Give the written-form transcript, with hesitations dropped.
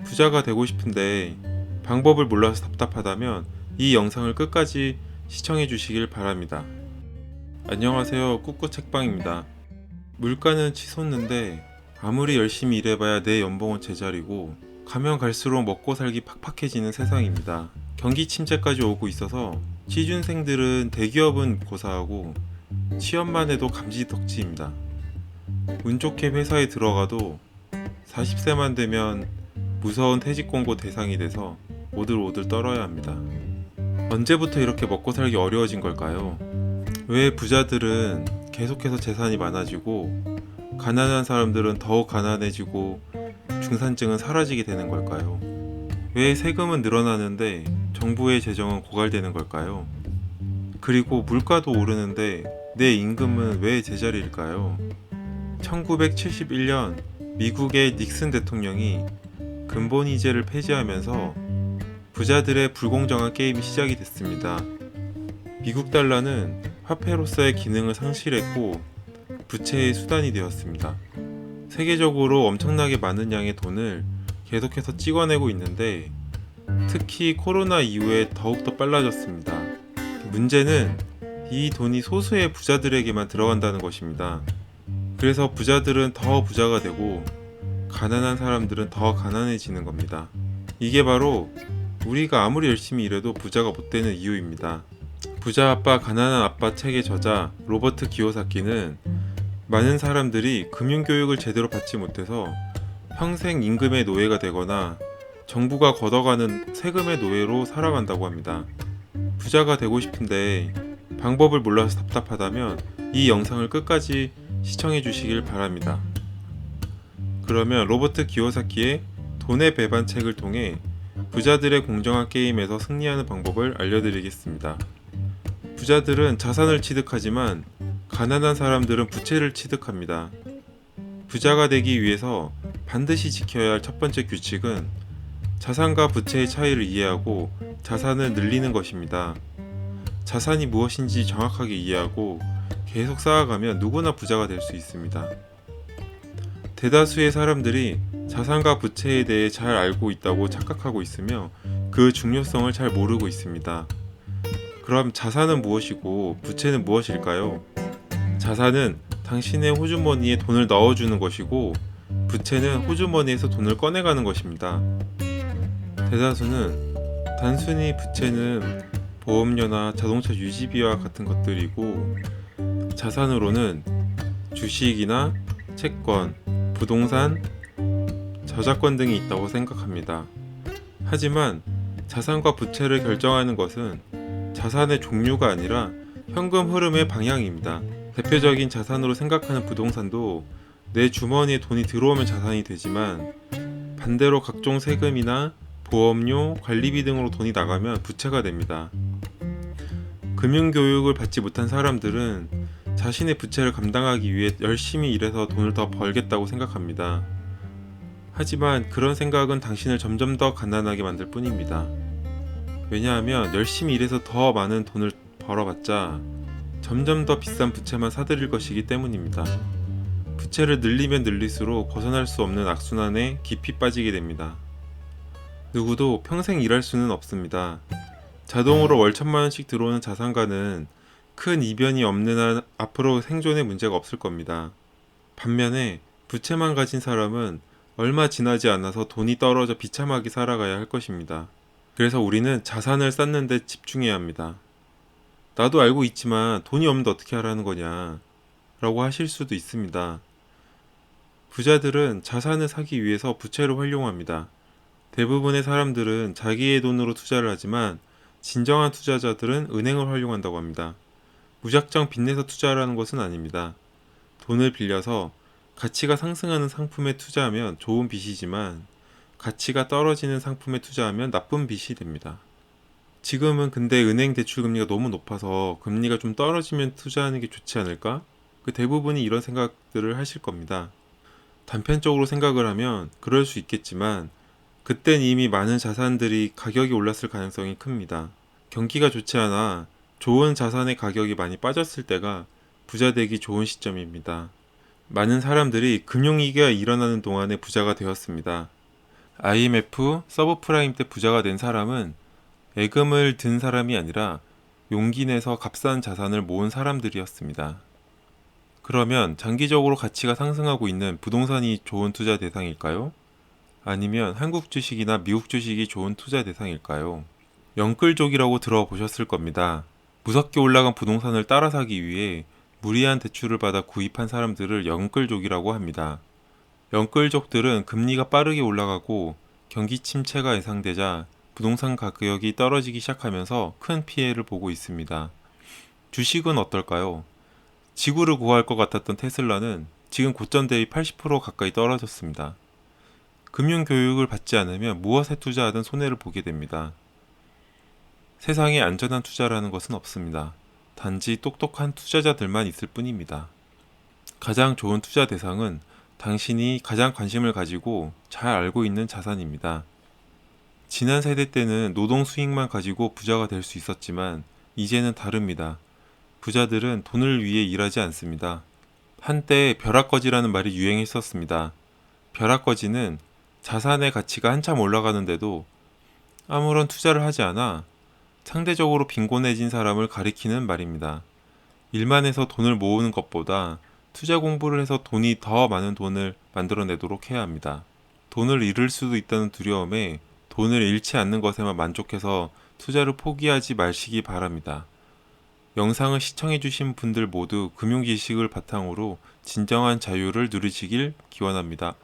부자가 되고 싶은데 방법을 몰라서 답답하다면 이 영상을 끝까지 시청해 주시길 바랍니다. 안녕하세요, 꾸꾸 책방입니다. 물가는 치솟는데 아무리 열심히 일해봐야 내 연봉은 제자리고 가면 갈수록 먹고 살기 팍팍해지는 세상입니다. 경기 침체까지 오고 있어서 취준생들은 대기업은 고사하고 취업만 해도 감지덕지입니다. 운 좋게 회사에 들어가도 40세만 되면 무서운 퇴직 공고 대상이 돼서 오들오들 떨어야 합니다. 언제부터 이렇게 먹고 살기 어려워진 걸까요? 왜 부자들은 계속해서 재산이 많아지고 가난한 사람들은 더욱 가난해지고 중산층은 사라지게 되는 걸까요? 왜 세금은 늘어나는데 정부의 재정은 고갈되는 걸까요? 그리고 물가도 오르는데 내 임금은 왜 제자리일까요? 1971년 미국의 닉슨 대통령이 근본이제를 폐지하면서 부자들의 불공정한 게임이 시작이 됐습니다. 미국 달러는 화폐로서의 기능을 상실했고 부채의 수단이 되었습니다. 세계적으로 엄청나게 많은 양의 돈을 계속해서 찍어내고 있는데 특히 코로나 이후에 더욱더 빨라졌습니다. 문제는 이 돈이 소수의 부자들에게만 들어간다는 것입니다. 그래서 부자들은 더 부자가 되고 가난한 사람들은 더 가난해지는 겁니다. 이게 바로 우리가 아무리 열심히 일해도 부자가 못 되는 이유입니다. 부자 아빠 가난한 아빠 책의 저자 로버트 기요사키는 많은 사람들이 금융교육을 제대로 받지 못해서 평생 임금의 노예가 되거나 정부가 걷어가는 세금의 노예로 살아간다고 합니다. 부자가 되고 싶은데 방법을 몰라서 답답하다면 이 영상을 끝까지 시청해 주시길 바랍니다. 그러면 로버트 기요사키의 돈의 배반 책을 통해 부자들의 공정한 게임에서 승리하는 방법을 알려드리겠습니다. 부자들은 자산을 취득하지만 가난한 사람들은 부채를 취득합니다. 부자가 되기 위해서 반드시 지켜야 할 첫 번째 규칙은 자산과 부채의 차이를 이해하고 자산을 늘리는 것입니다. 자산이 무엇인지 정확하게 이해하고 계속 쌓아가면 누구나 부자가 될 수 있습니다. 대다수의 사람들이 자산과 부채에 대해 잘 알고 있다고 착각하고 있으며 그 중요성을 잘 모르고 있습니다. 그럼 자산은 무엇이고 부채는 무엇일까요? 자산은 당신의 호주머니에 돈을 넣어주는 것이고 부채는 호주머니에서 돈을 꺼내가는 것입니다. 대다수는 단순히 부채는 보험료나 자동차 유지비와 같은 것들이고 자산으로는 주식이나 채권, 부동산, 저작권 등이 있다고 생각합니다. 하지만 자산과 부채를 결정하는 것은 자산의 종류가 아니라 현금 흐름의 방향입니다. 대표적인 자산으로 생각하는 부동산도 내 주머니에 돈이 들어오면 자산이 되지만 반대로 각종 세금이나 보험료, 관리비 등으로 돈이 나가면 부채가 됩니다. 금융교육을 받지 못한 사람들은 자신의 부채를 감당하기 위해 열심히 일해서 돈을 더 벌겠다고 생각합니다. 하지만 그런 생각은 당신을 점점 더 가난하게 만들 뿐입니다. 왜냐하면 열심히 일해서 더 많은 돈을 벌어봤자 점점 더 비싼 부채만 사들일 것이기 때문입니다. 부채를 늘리면 늘릴수록 벗어날 수 없는 악순환에 깊이 빠지게 됩니다. 누구도 평생 일할 수는 없습니다. 자동으로 월 1,000만원씩 들어오는 자산가는 큰 이변이 없는 한 앞으로 생존에 문제가 없을 겁니다. 반면에 부채만 가진 사람은 얼마 지나지 않아서 돈이 떨어져 비참하게 살아가야 할 것입니다. 그래서 우리는 자산을 쌓는 데 집중해야 합니다. 나도 알고 있지만 돈이 없는데 어떻게 하라는 거냐 라고 하실 수도 있습니다. 부자들은 자산을 사기 위해서 부채를 활용합니다. 대부분의 사람들은 자기의 돈으로 투자를 하지만 진정한 투자자들은 은행을 활용한다고 합니다. 무작정 빚내서 투자하라는 것은 아닙니다. 돈을 빌려서 가치가 상승하는 상품에 투자하면 좋은 빚이지만 가치가 떨어지는 상품에 투자하면 나쁜 빚이 됩니다. 지금은 근데 은행 대출 금리가 너무 높아서 금리가 좀 떨어지면 투자하는 게 좋지 않을까? 그 대부분이 이런 생각들을 하실 겁니다. 단편적으로 생각을 하면 그럴 수 있겠지만 그땐 이미 많은 자산들이 가격이 올랐을 가능성이 큽니다. 경기가 좋지 않아 좋은 자산의 가격이 많이 빠졌을 때가 부자 되기 좋은 시점입니다. 많은 사람들이 금융위기가 일어나는 동안에 부자가 되었습니다. IMF, 서브프라임 때 부자가 된 사람은 예금을 든 사람이 아니라 용기 내서 값싼 자산을 모은 사람들이었습니다. 그러면 장기적으로 가치가 상승하고 있는 부동산이 좋은 투자 대상일까요? 아니면 한국 주식이나 미국 주식이 좋은 투자 대상일까요? 영끌족이라고 들어보셨을 겁니다. 무섭게 올라간 부동산을 따라 사기 위해 무리한 대출을 받아 구입한 사람들을 영끌족이라고 합니다. 영끌족들은 금리가 빠르게 올라가고 경기 침체가 예상되자 부동산 가격이 떨어지기 시작하면서 큰 피해를 보고 있습니다. 주식은 어떨까요? 지구를 구할 것 같았던 테슬라는 지금 고점 대비 80% 가까이 떨어졌습니다. 금융교육을 받지 않으면 무엇에 투자하든 손해를 보게 됩니다. 세상에 안전한 투자라는 것은 없습니다. 단지 똑똑한 투자자들만 있을 뿐입니다. 가장 좋은 투자 대상은 당신이 가장 관심을 가지고 잘 알고 있는 자산입니다. 지난 세대 때는 노동 수익만 가지고 부자가 될 수 있었지만 이제는 다릅니다. 부자들은 돈을 위해 일하지 않습니다. 한때 벼락거지라는 말이 유행했었습니다. 벼락거지는 자산의 가치가 한참 올라가는데도 아무런 투자를 하지 않아 상대적으로 빈곤해진 사람을 가리키는 말입니다. 일만 해서 돈을 모으는 것보다 투자 공부를 해서 돈이 더 많은 돈을 만들어내도록 해야 합니다. 돈을 잃을 수도 있다는 두려움에 돈을 잃지 않는 것에만 만족해서 투자를 포기하지 마시기 바랍니다. 영상을 시청해주신 분들 모두 금융 지식을 바탕으로 진정한 자유를 누리시길 기원합니다.